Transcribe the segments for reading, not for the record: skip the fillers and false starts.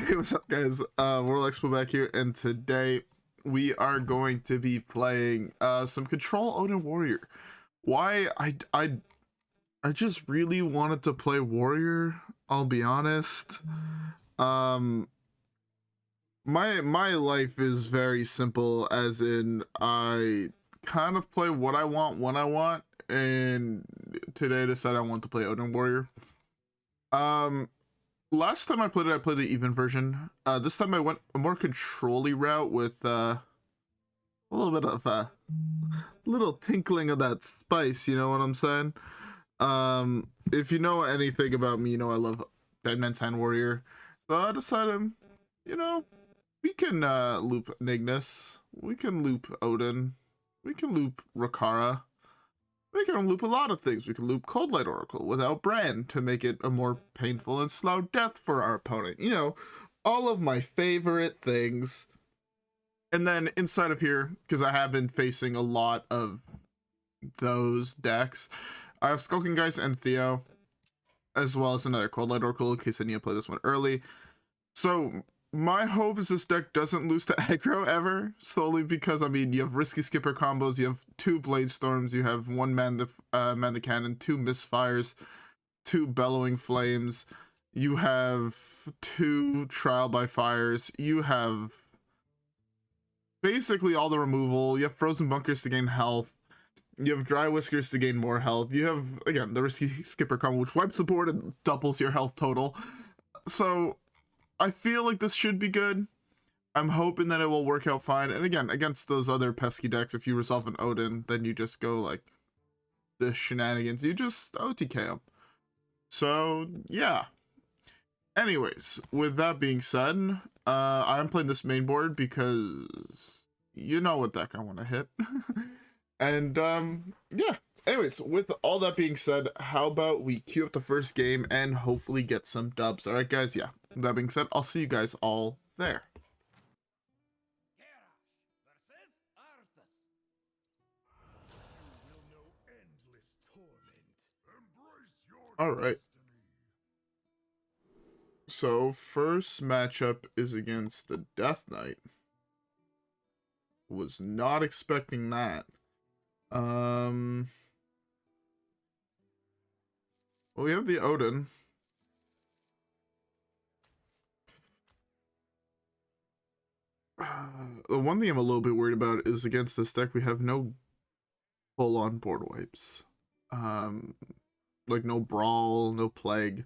Hey, what's up, guys? WhirlXbow back here, and today we are going to be playing some Control Odyn Warrior. Why? I just really wanted to play Warrior, I'll be honest. My life is very simple, as in I kind of play what I want when I want, and today I decided I want to play Odyn Warrior. Last time I played it, I played the even version. This time I went a more control-y route with a little bit of a little tinkling of that spice, you know what I'm saying? If you know anything about me, you know I love Dead Man's Hand Warrior. So I decided, you know, we can loop Ignis, we can loop Odyn, we can loop Rokara. We can loop a lot of things. We can loop Coldlight Oracle without Brand to make it a more painful and slow death for our opponent. You know, all of my favorite things. And then inside of here, because I have been facing a lot of those decks, I have Skulking Geist and Theo, as well as another Coldlight Oracle in case I need to play this one early. So my hope is this deck doesn't lose to aggro ever, solely because, I mean, you have risky skipper combos, you have 2 Bladestorms, you have 1 man the cannon, 2 Misfires, 2 Bellowing Flames, you have 2 Trial by Fires, you have basically all the removal, you have Frozen Bunkers to gain health, you have Drywhiskers to gain more health, you have, again, the risky skipper combo, which wipes the board and doubles your health total. So I feel like this should be good. I'm hoping that it will work out fine. And again, against those other pesky decks, if you resolve an Odyn, then you just go like the shenanigans. You just OTK them. So yeah. Anyways, with that being said, I'm playing this main board because you know what deck I want to hit. And yeah. Anyways, with all that being said, how about we queue up the first game and hopefully get some dubs. All right, guys. Yeah. That being said, I'll see you guys all there. All right. So first matchup is against the Death Knight. Was not expecting that. Well, we have the Odyn. The one thing I'm a little bit worried about is against this deck we have no full-on board wipes. Like no Brawl, no Plague.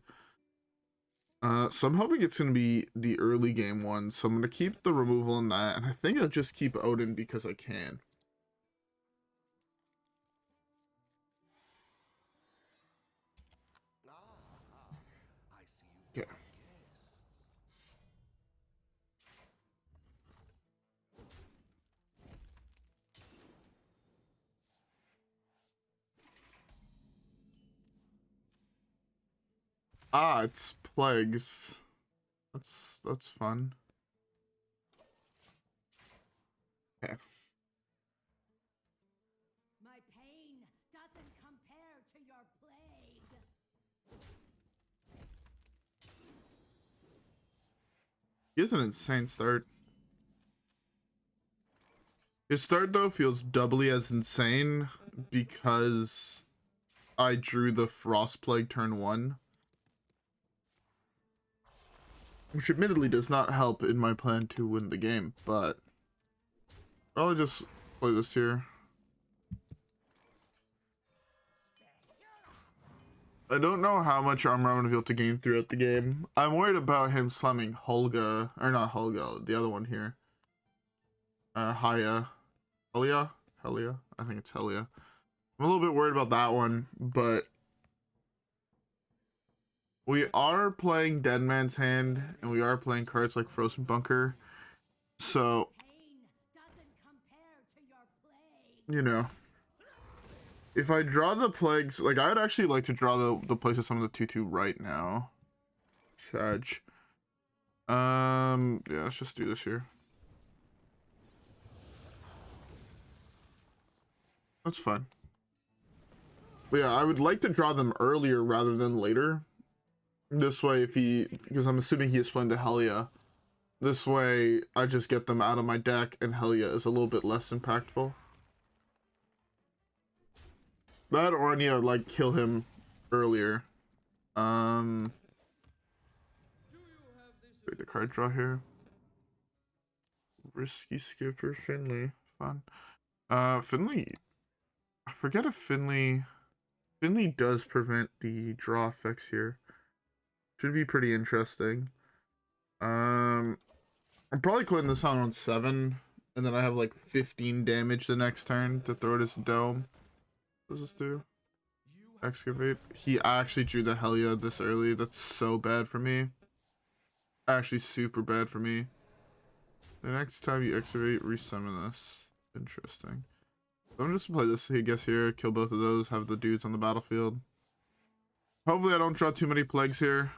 So I'm hoping it's going to be the early game one. So I'm going to keep the removal in that, and I think I'll just keep Odyn because I can. Okay. Ah, it's plagues. That's fun. Okay. My pain doesn't compare to your plague. He has an insane start. His start though feels doubly as insane because I drew the Frost Plague turn 1. Which admittedly does not help in my plan to win the game, but I'll just play this here. I don't know how much armor I'm going to be able to gain throughout the game. I'm worried about him slamming Holga, or not Holga, the other one here. Helia? I think it's Helia. I'm a little bit worried about that one, but we are playing Dead Man's Hand, and we are playing cards like Frozen Bunker. So, you know, if I draw the plagues, like, I'd actually like to draw the places some of the 2/2 right now. Sag. Yeah, let's just do this here. That's fine. But yeah, I would like to draw them earlier rather than later. This way, if he, because I'm assuming he is playing the Helia, This way, I just get them out of my deck, and Helia is a little bit less impactful. That or I need to, like, kill him earlier. Wait, the card draw here. Risky skipper, Finley. Fun. Finley. I forget if Finley does prevent the draw effects here. Should be pretty interesting. I'm probably quitting this on 7, and then I have like 15 damage the next turn to throw this dome. What does this do? Excavate. He actually drew the Helia this early. That's so bad for me. Actually super bad for me. The next time you excavate, resummon this. Interesting. So I'm just gonna play this, I guess, here, kill both of those, have the dudes on the battlefield. Hopefully I don't draw too many plagues here.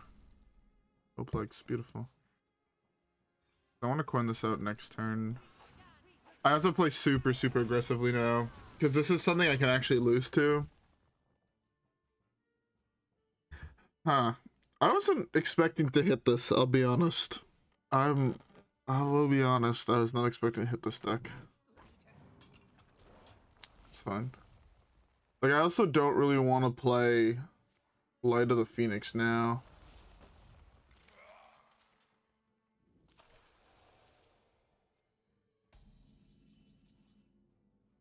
No plagues, beautiful. I want to coin this out next turn. I have to play super aggressively now, because this is something I can actually lose to. Huh. I wasn't expecting to hit this, I'll be honest. I will be honest, I was not expecting to hit this deck. It's fine. Like, I also don't really want to play Light of the Phoenix now.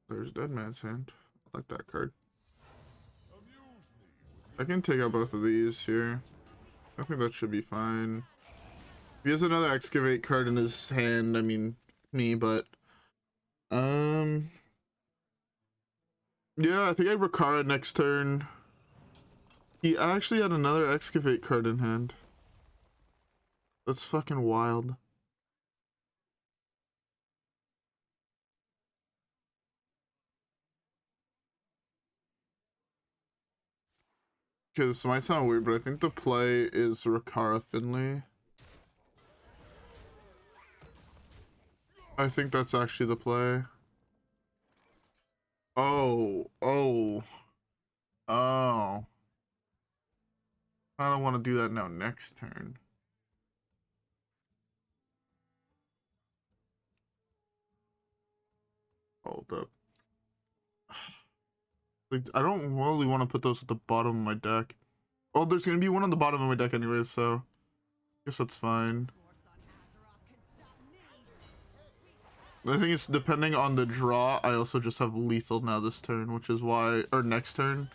There's Dead Man's Hand. I like that card. I can take out both of these here. I think that should be fine. If he has another Excavate card in his hand, I mean, me, but... Yeah, I think I Rokara next turn. He actually had another Excavate card in hand. That's fucking wild. Okay, this might sound weird, but I think the play is Rokara Finley. I think that's actually the play. Oh. I don't want to do that now next turn. Hold up. Like, I don't really want to put those at the bottom of my deck. Oh, there's gonna be one on the bottom of my deck anyways, so I guess that's fine. The thing is, depending on the draw, I also just have lethal now this turn, which is why, or next turn,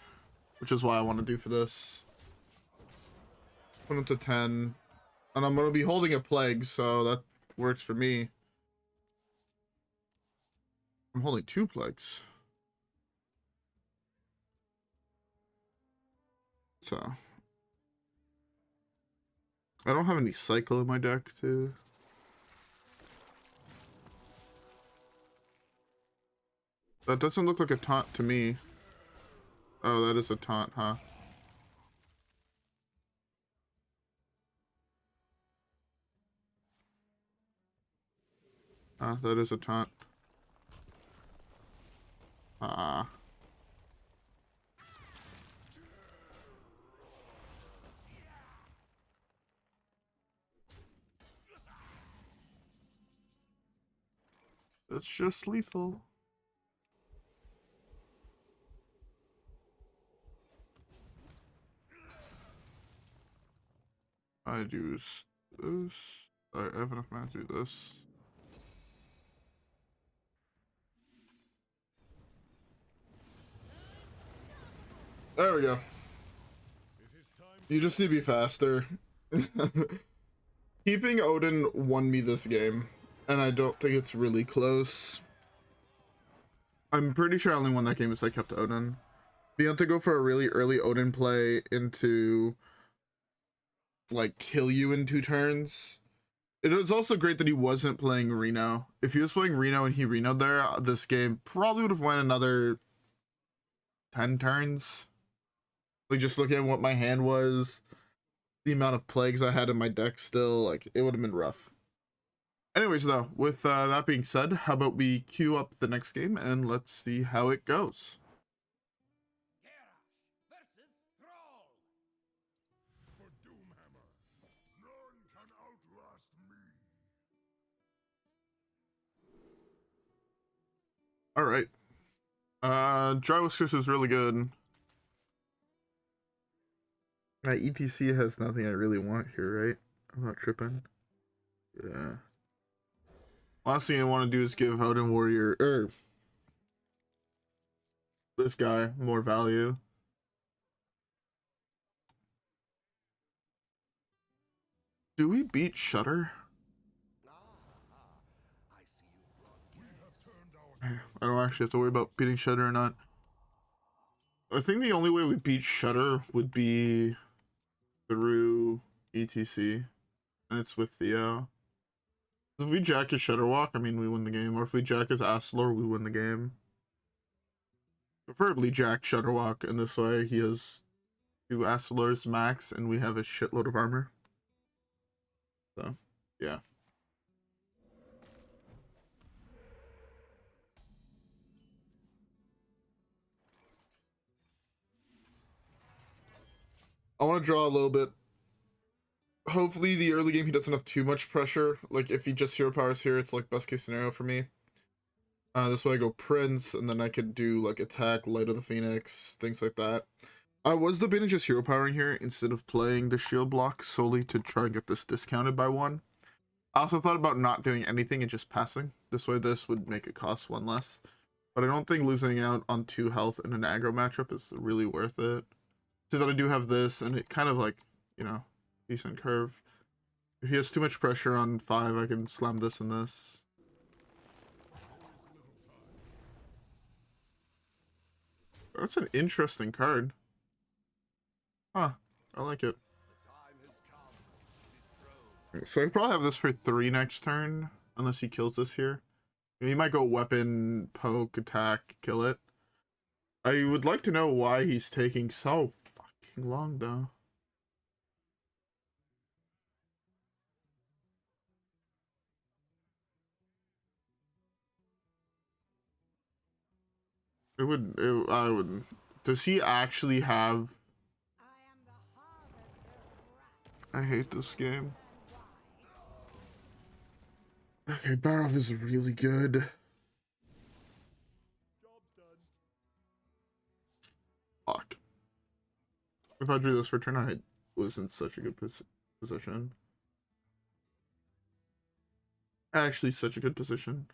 which is why I want to do for this. Put him to 10, and I'm gonna be holding a plague, so that works for me. I'm holding 2 plagues. So I don't have any cycle in my deck too. That doesn't look like a taunt to me. Oh, that is a taunt, huh? That is a taunt. It's just lethal. I do this. I have enough mana to do this. There we go. You just need to be faster. Keeping Odyn won me this game, and I don't think it's really close. I'm pretty sure I only won that game because I kept Odyn. Being able to go for a really early Odyn play into, like, kill you in 2 turns. It was also great that he wasn't playing Reno. If he was playing Reno and he Reno'd there, this game probably would have went another 10 turns. Like, just looking at what my hand was, the amount of plagues I had in my deck still, like, it would have been rough. Anyways, though, with that being said, how about we queue up the next game and let's see how it goes. Alright. Drywhiskers is really good. My E.T.C has nothing I really want here, right? I'm not tripping. Yeah. Last thing I want to do is give Odyn Warrior, this guy, more value. Do we beat Shatter? I don't actually have to worry about beating Shatter or not. I think the only way we beat Shatter would be through E.T.C. And it's with Theo. If we jack his Shutterwalk, I mean, we win the game. Or if we jack his Astlor, we win the game. Preferably jack Shutterwalk, and this way he has 2 Astlors max, and we have a shitload of armor. So, yeah. I want to draw a little bit. Hopefully the early game he doesn't have too much pressure. Like if he just hero powers here, it's like best case scenario for me. This way I go Prince, and then I could do like attack, Light of the Phoenix, things like that. I was debating just hero powering here instead of playing the shield block solely to try and get this discounted by 1. I also thought about not doing anything and just passing. This way this would make it cost 1 less. But I don't think losing out on 2 health in an aggro matchup is really worth it. So that I do have this, and it kind of like, you know, decent curve. If he has too much pressure on 5, I can slam this and this. That's an interesting card. Huh, I like it. So I could probably have this for 3 next turn, unless he kills this here. He might go weapon, poke, attack, kill it. I would like to know why he's taking so fucking long, though. I would. Does he actually have... I hate this game. Okay, Barov is really good. Fuck. If I drew this for turn, I was in such a good position. Actually, such a good position.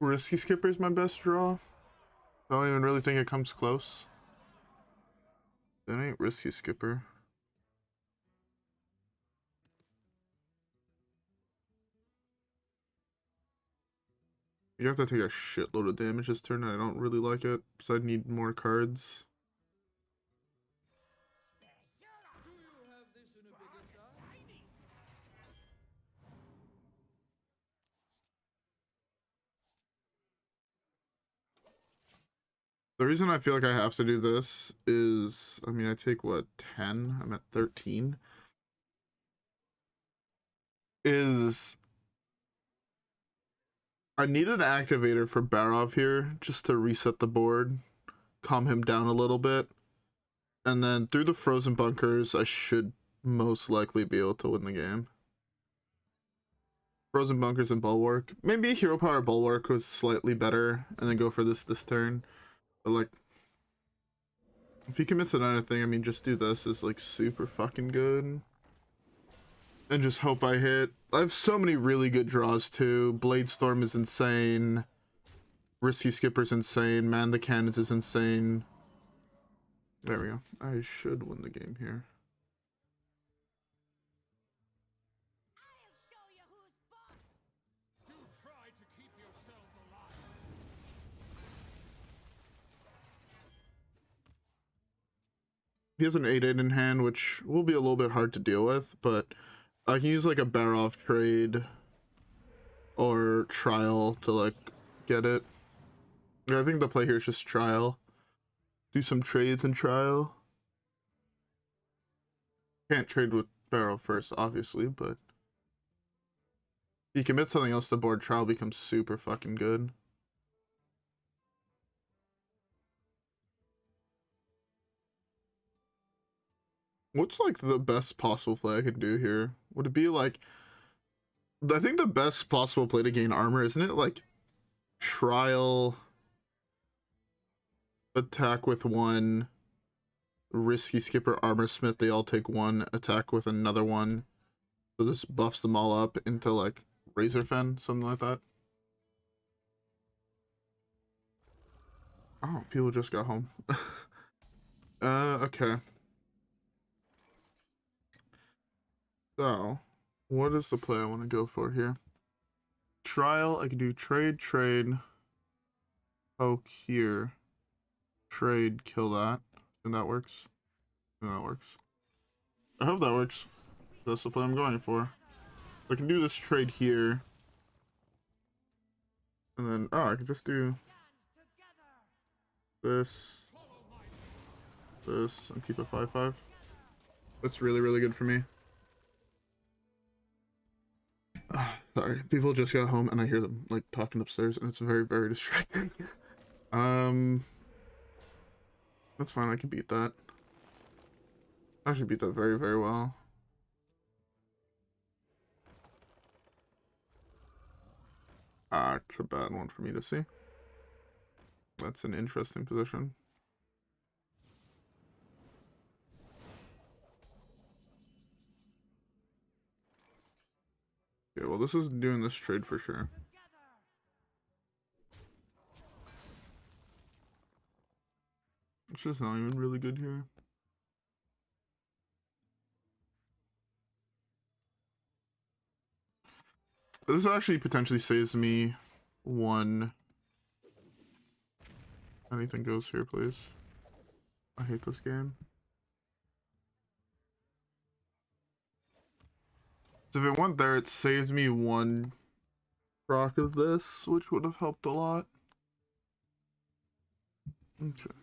Risky Skipper is my best draw. I don't even really think it comes close. That ain't Risky Skipper. You have to take a shitload of damage this turn, and I don't really like it, so I need more cards. The reason I feel like I have to do this is, I mean, I take, what, 10? I'm at 13. Is... I need an activator for Barov here, just to reset the board, calm him down a little bit. And then through the frozen bunkers, I should most likely be able to win the game. Frozen bunkers and Bulwark. Maybe a hero power Bulwark was slightly better, and then go for this turn. But like, if he commits another thing, I mean, just do this is like super fucking good. And just hope I hit. I have so many really good draws too. Bladestorm is insane. Risky Skipper's insane. Man the Cannons is insane. There we go. I should win the game here. He has an 8/8 in hand, which will be a little bit hard to deal with, but I can use like a Barov trade or trial to like get it. Yeah, I think the play here is just trial. Do some trades and trial. Can't trade with Barov first, obviously, but If you commit something else to board, trial becomes super fucking good. What's like the best possible play I could do here? Would it be like, I think the best possible play to gain armor, isn't it like trial, attack with one, risky skipper, armorsmith, they all take one, attack with another one, so this buffs them all up into like Razorfen, something like that. Oh, people just got home. Okay. So, what is the play I want to go for here? Trial, I can do trade, poke here, trade, kill that. And that works. And that works. I hope that works. That's the play I'm going for. I can do this trade here. And then, oh, I can just do this, and keep it 5/5. That's really, really good for me. Sorry, people just got home and I hear them like talking upstairs and it's very, very distracting. That's fine, I can beat that. I should beat that very, very well. It's a bad one for me to see. That's an interesting position. Okay, well, this is doing this trade for sure. It's just not even really good here. This actually potentially saves me one. Anything goes here, please. I hate this game. So if it went there, it saves me one proc of this, which would have helped a lot. Okay.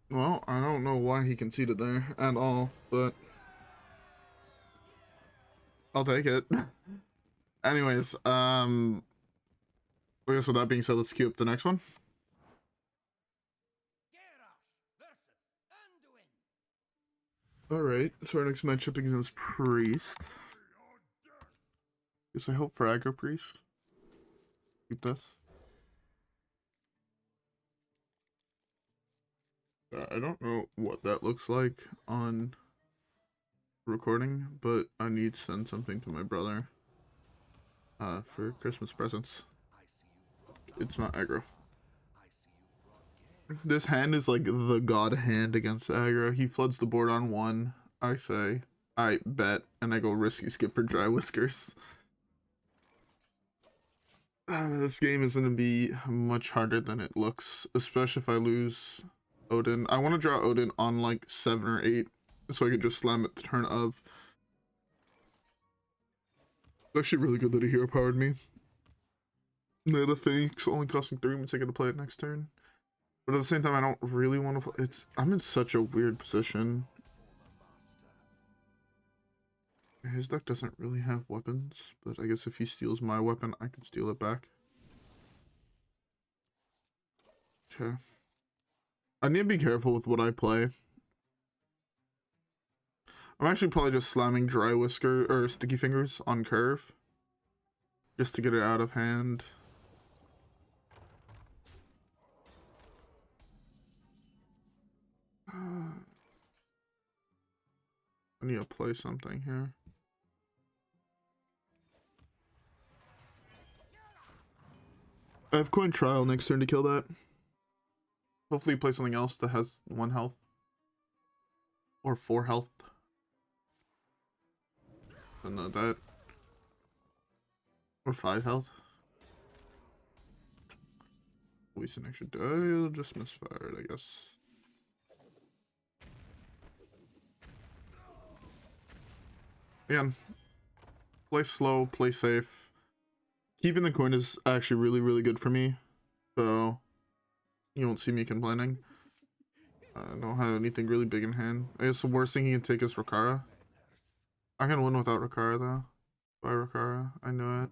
Well, I don't know why he conceded there at all, but I'll take it. Anyways, I guess with that being said, let's queue up the next one. Alright, so our next matchup against Priest. Guess I hope for Aggro Priest. Keep this. I don't know what that looks like on recording, but I need to send something to my brother for Christmas presents. It's not aggro. This hand is like the god hand against aggro. He floods the board on one. I say, I bet, and I go risky skipper Drywhiskers. This game is going to be much harder than it looks, especially if I lose Odyn. I want to draw Odyn on like 7 or 8, so I can just slam it the turn of. It's actually really good that he hero powered me. Nada thanks, only costing 3 means I get to play it next turn. But at the same time, I don't really want to play. I'm in such a weird position. His deck doesn't really have weapons, but I guess if he steals my weapon, I can steal it back. Okay. I need to be careful with what I play. I'm actually probably just slamming Drywhisker or Stickyfingers on curve, just to get it out of hand. I need to play something here. I have coin trial next turn to kill that. Hopefully play something else that has 1 health. Or 4 health. Don't know that. Or 5 health. Waste an extra die, just misfired, I guess. Again, play slow, play safe. Keeping the coin is actually really, really good for me. So, you won't see me complaining. I don't have anything really big in hand. I guess the worst thing he can take is Rokara. I can win without Rokara though. By Rokara, I know it.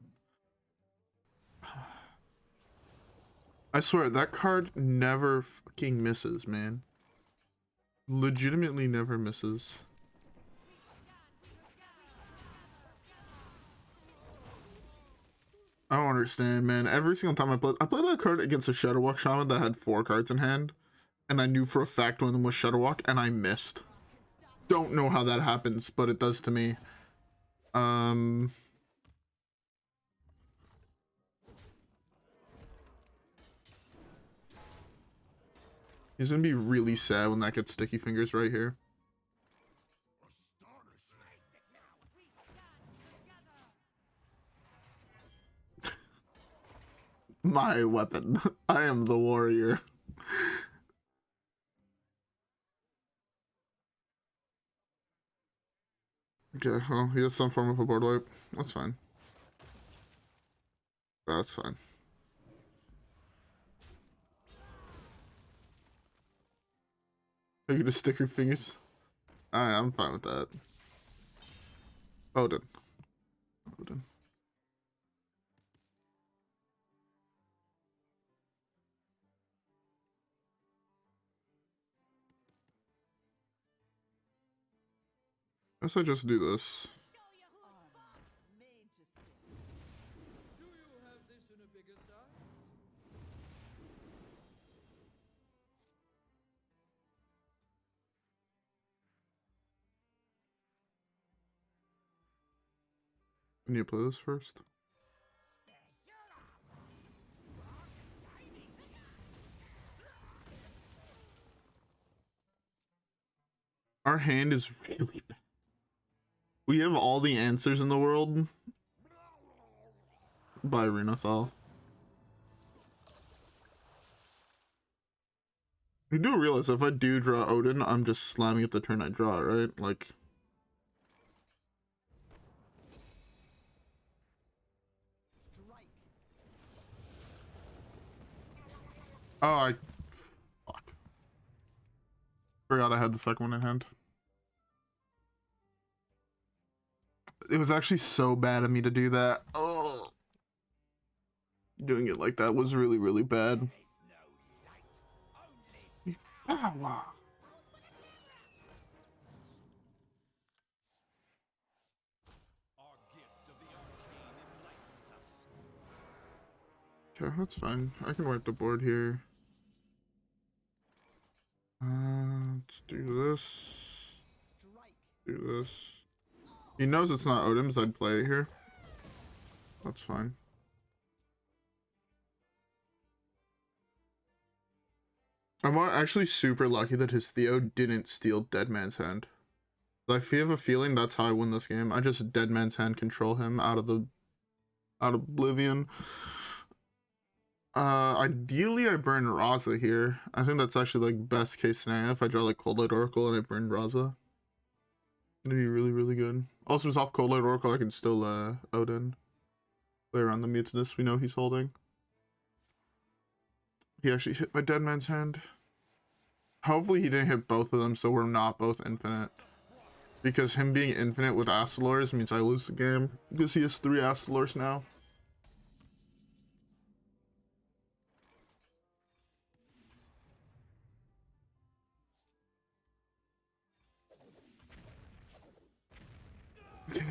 I swear, that card never fucking misses, man. Legitimately never misses. I don't understand, man. Every single time I played that card against a Shadowwalk Shaman that had 4 cards in hand, and I knew for a fact one of them was Shadowwalk, and I missed. Don't know how that happens, but it does to me. He's gonna be really sad when that gets sticky fingers right here. My weapon. I am the warrior. Okay, well, he has some form of a board wipe. That's fine. That's fine. Are you gonna stick your fingers? I'm fine with that. Odyn. Odyn. I guess I just do this. I need to play this first. Our hand is really bad. We have all the answers in the world by Renathal. You do realize if I do draw Odyn, I'm just slamming at the turn I draw, right? Like... Oh, fuck. Forgot I had the second one in hand. It was actually so bad of me to do that. Oh. Doing it like that was really, really bad. Wow. Okay, that's fine. I can wipe the board here. Let's do this. Do this. He knows it's not Odyn's, I'd play it here. That's fine. I'm actually super lucky that his Theo didn't steal Dead Man's Hand. I have a feeling that's how I win this game. I just Dead Man's Hand control him out of oblivion. Ideally I burn Raza here. I think that's actually like best case scenario if I draw like Coldlight Oracle and I burn Raza. It'd be really, really good. Also, it's off Coldlight Oracle, I can still Odyn. Play around the Mutinous we know he's holding. He actually hit my Dead Man's Hand. Hopefully he didn't hit both of them so we're not both infinite. Because him being infinite with Astalors means I lose the game. Because he has 3 Astalors now. Okay.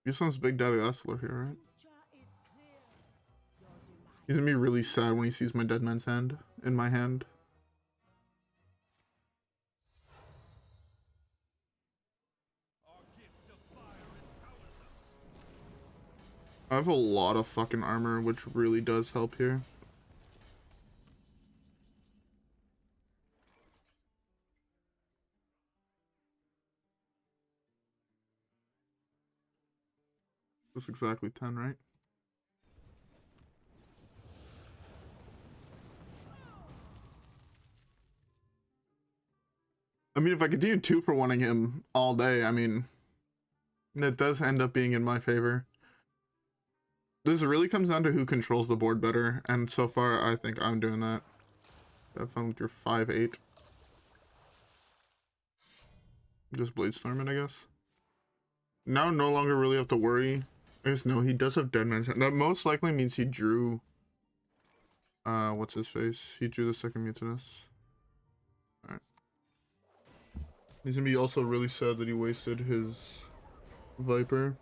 This one's Big Daddy Astalor here, right? He's gonna be really sad when he sees my Dead Man's Hand in my hand. I have a lot of fucking armor, which really does help here. That's exactly 10, right? I mean, if I continue 2-for-1ing him all day, I mean, it does end up being in my favor. This really comes down to who controls the board better, and so far, I think I'm doing that. Have fun with your 5-8. Just Bladestorm it, I guess. Now no longer really have to worry. I guess no, he does have Dead Man's Hand. That most likely means he drew what's his face? He drew the second Mutinous. Alright. He's gonna be also really sad that he wasted his Viper.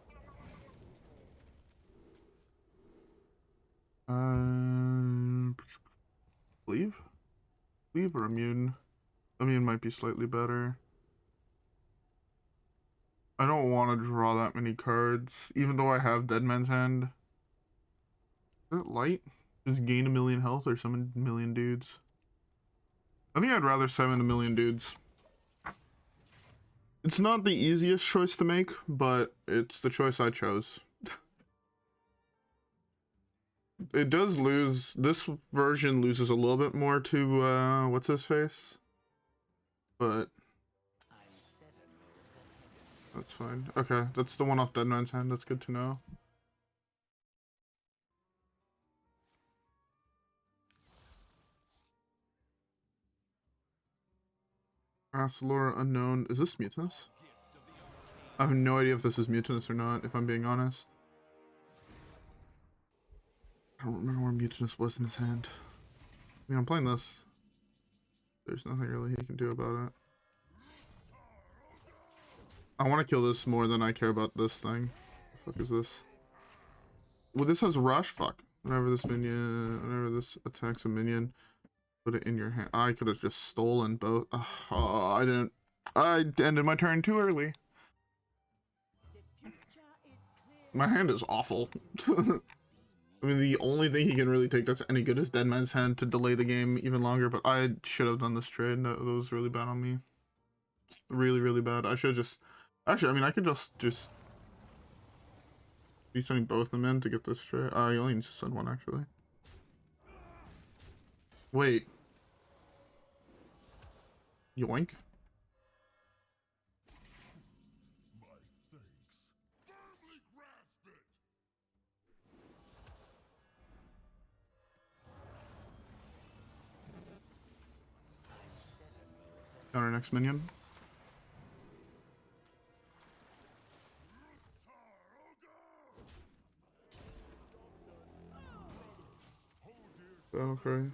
Leave or Immune? Immune might be slightly better. I don't want to draw that many cards, even though I have Dead Man's Hand. Is it light? Just gain 1,000,000 health or summon 1,000,000 dudes? I think I'd rather summon 1,000,000 dudes. It's not the easiest choice to make, but it's the choice I chose. It does lose, this version loses a little bit more to, what's his face? But that's fine. Okay, that's the one off Dead Man's Hand. That's good to know. Astalor unknown. Is this Mutinous? I have no idea if this is Mutinous or not, if I'm being honest. I don't remember where Mutinous was in his hand. I mean, I'm playing this. There's nothing really he can do about it. I want to kill this more than I care about this thing. What the fuck is this? Well, this has Rush? Fuck. Whenever this attacks a minion, put it in your hand. I could have just stolen both. Oh, I didn't. I ended my turn too early. My hand is awful. I mean, the only thing he can really take that's any good is Dead Man's Hand to delay the game even longer, but I should have done this trade. That was really bad on me. Really, really bad. I should just... Actually, I mean, I could just be sending both of them in to get this trade. You only need to send one, actually. Wait. Yoink. Got our next minion. Okay.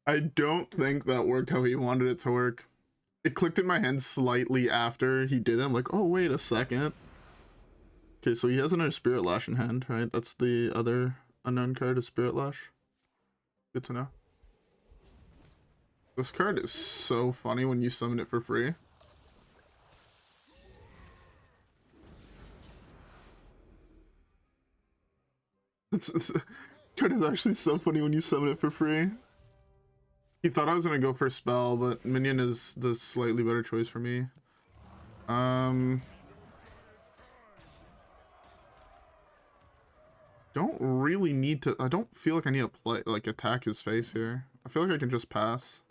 I don't think that worked how he wanted it to work. It clicked in my hand slightly after he did it. I'm like, oh, wait a second. Okay, so he has another Spirit Lash in hand, right? That's the other unknown card, is Spirit Lash. Good to know. This card is so funny when you summon it for free. This card is actually so funny when you summon it for free. He thought I was gonna go for a spell, but minion is the slightly better choice for me. Don't really need to. I don't feel like I need to play attack his face here. I feel like I can just pass.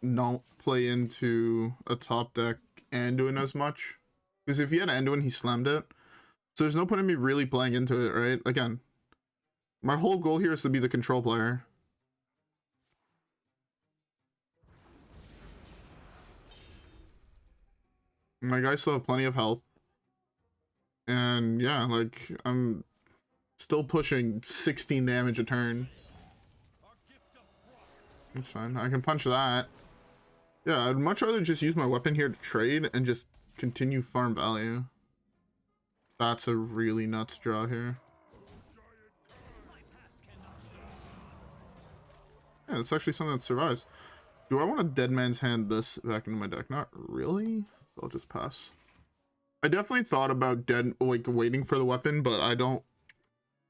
Not play into a top deck Anduin as much, because if he had Anduin, he slammed it. So there's no point in me really playing into it, right? Again, my whole goal here is to be the control player. My guys still have plenty of health. And yeah, like, I'm still pushing 16 damage a turn. That's fine. I can punch that. Yeah, I'd much rather just use my weapon here to trade and just continue farm value. That's a really nuts draw here. Yeah, it's actually something that survives. Do I want a Dead Man's Hand this back into my deck? Not really. So I'll just pass. I definitely thought about waiting for the weapon, but I don't...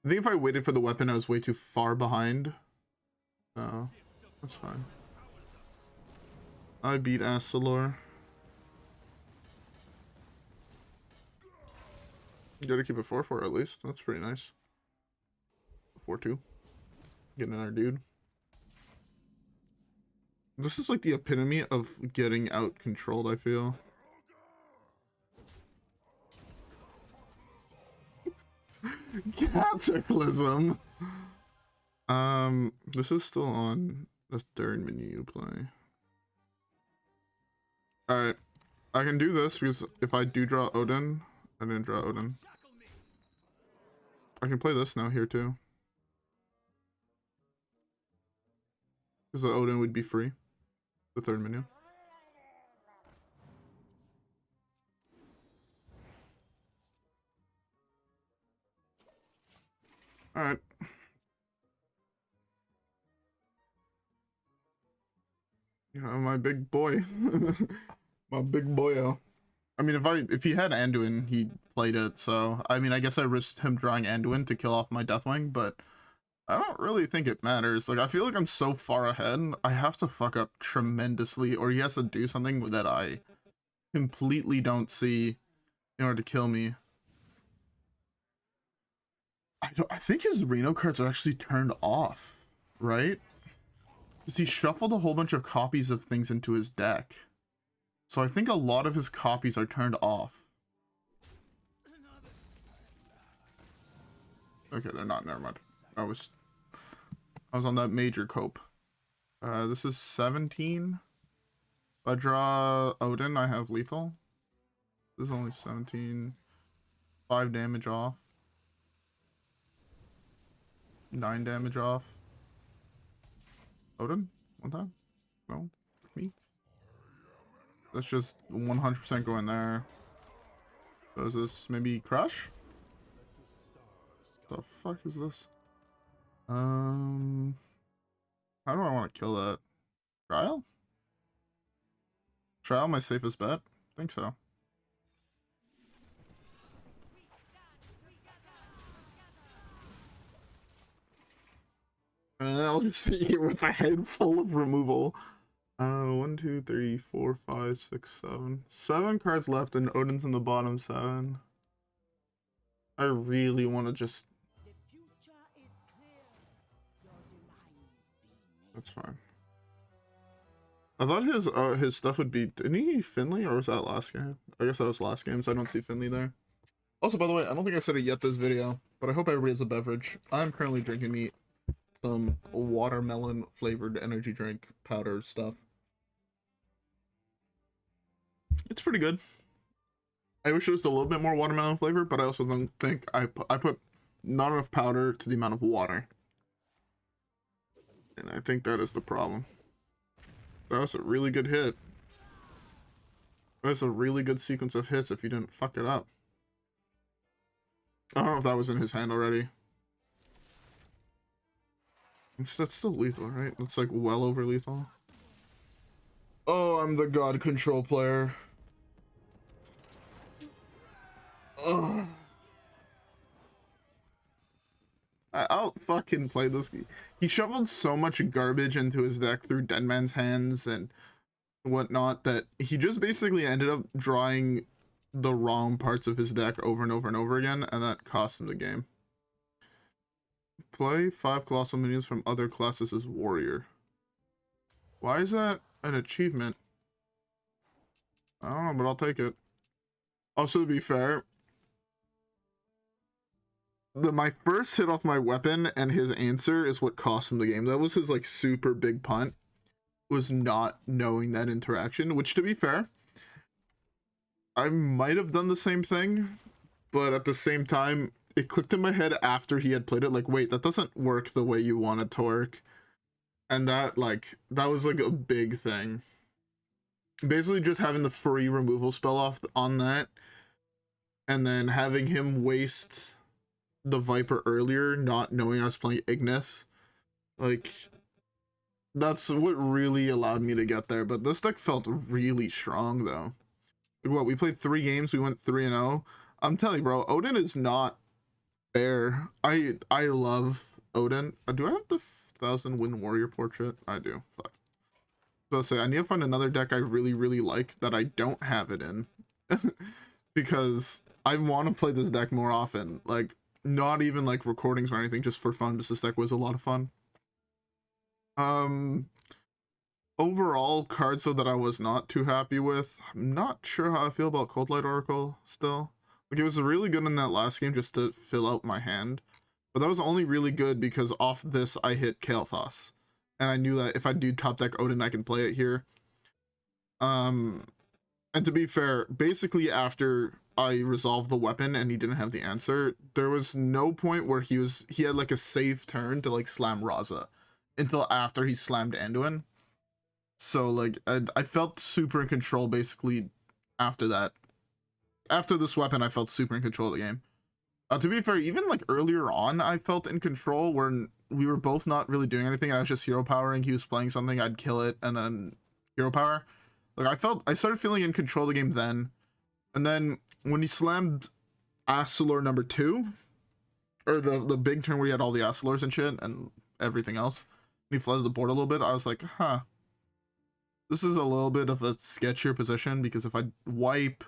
I think if I waited for the weapon, I was way too far behind. So, that's fine. I beat Astalor. You gotta keep it 4-4 at least. That's pretty nice. 4-2. Getting another dude. This is like the epitome of getting out controlled, I feel. Cataclysm. This is still on the third menu you play. Alright. I can do this because if I do draw Odyn, I didn't draw Odyn. I can play this now here too. Because the Odyn would be free. The third menu. Alright. Yeah, my big boy. My big boyo. I mean, if he had Anduin, he played it, so I mean, I guess I risked him drawing Anduin to kill off my Deathwing, but I don't really think it matters. Like, I feel like I'm so far ahead, I have to fuck up tremendously, or he has to do something that I completely don't see in order to kill me. I think his Reno cards are actually turned off, right? Because he shuffled a whole bunch of copies of things into his deck. So I think a lot of his copies are turned off. Okay, they're not. Never mind. I was on that major cope. This is 17. If I draw Odyn, I have lethal. This is only 17. 5 damage off. 9 damage off. Odyn? One time? No? Me? Let's just 100% go in there. Does this maybe crush? The fuck is this? How do I want to kill that? Trial? Trial my safest bet? I think so. I'll just sit here with a head full of removal. 1, 2, 3, 4, 5, 6, 7. 7 cards left and Odin's in the bottom 7. I really want to just... That's fine. I thought his stuff would be... Didn't he Finley, or was that last game? I guess that was last game, so I don't see Finley there. Also, by the way, I don't think I said it yet this video, but I hope everybody has a beverage. I'm currently drinking me some watermelon flavored energy drink powder stuff. It's pretty good. I wish it was a little bit more watermelon flavor, but I also don't think I put not enough powder to the amount of water. And I think that is the problem. That was a really good hit. That's a really good sequence of hits if you didn't fuck it up. I don't know if that was in his hand already. That's still lethal, right? That's like well over lethal. Oh, I'm the god control player. Oh. I'll fucking play this. He shoveled so much garbage into his deck through Deadman's Hands and whatnot that he just basically ended up drawing the wrong parts of his deck over and over and over again, and that cost him the game. Play 5 colossal minions from other classes as warrior. Why is that an achievement? I don't know, but I'll take it. Also, to be fair, my first hit off my weapon and his answer is what cost him the game. That was his like super big punt, was not knowing that interaction, which to be fair, I might have done the same thing, but at the same time, it clicked in my head after he had played it, like, wait, that doesn't work the way you want it to work. And that was like a big thing. Basically just having the free removal spell off on that, and then having him waste the Viper earlier, not knowing I was playing Ignis. Like, that's what really allowed me to get there. But this deck felt really strong, though. Like, what, we played 3 games, we went 3-0. I'm telling you, bro, Odyn is not fair. I love Odyn. Do I have the 1000 Odyn Warrior portrait? I do. Fuck. So I'll say, I need to find another deck I really, really like that I don't have it in. Because I want to play this deck more often. Like, not even like recordings or anything, just for fun. Just this deck was a lot of fun. Overall, cards though that I was not too happy with. I'm not sure how I feel about Coldlight Oracle still. Like, it was really good in that last game just to fill out my hand. But that was only really good because off this I hit Kael'thas. And I knew that if I do top deck Odyn, I can play it here. And to be fair, basically after I resolved the weapon and he didn't have the answer, there was no point where he had like a safe turn to like slam Raza until after he slammed Anduin. So like I felt super in control basically after that. After this weapon, I felt super in control of the game. To be fair, even like earlier on, I felt in control when we were both not really doing anything. I was just hero powering. He was playing something, I'd kill it, and then hero power. Like I started feeling in control of the game then. And then when he slammed Astalor number 2, or the big turn where he had all the Astalors and shit and everything else, and he flooded the board a little bit, I was like, huh. This is a little bit of a sketchier position because if I wipe,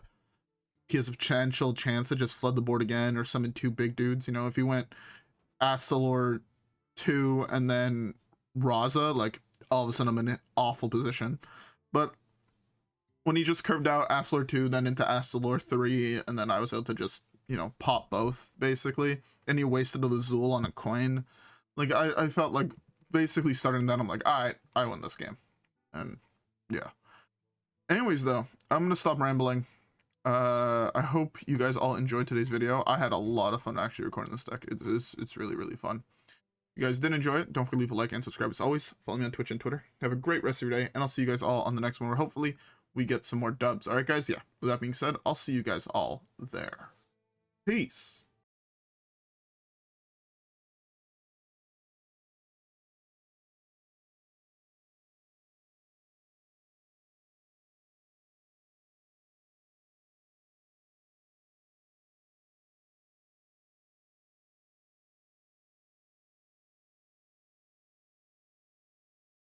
he has a potential chance to just flood the board again or summon 2 big dudes. You know, if he went Astalor 2 and then Raza, like all of a sudden I'm in an awful position. But when he just curved out Astalor 2, then into Astalor 3, and then I was able to just, you know, pop both basically, and he wasted a Lazul on a coin. Like I felt like basically starting that, I'm like, alright, I win this game. And yeah. Anyways though, I'm gonna stop rambling. I hope you guys all enjoyed today's video. I had a lot of fun actually recording this deck. It's really fun. If you guys did enjoy it, don't forget to leave a like and subscribe as always. Follow me on Twitch and Twitter. Have a great rest of your day, and I'll see you guys all on the next one where hopefully we get some more dubs. Alright guys, yeah. With that being said, I'll see you guys all there. Peace.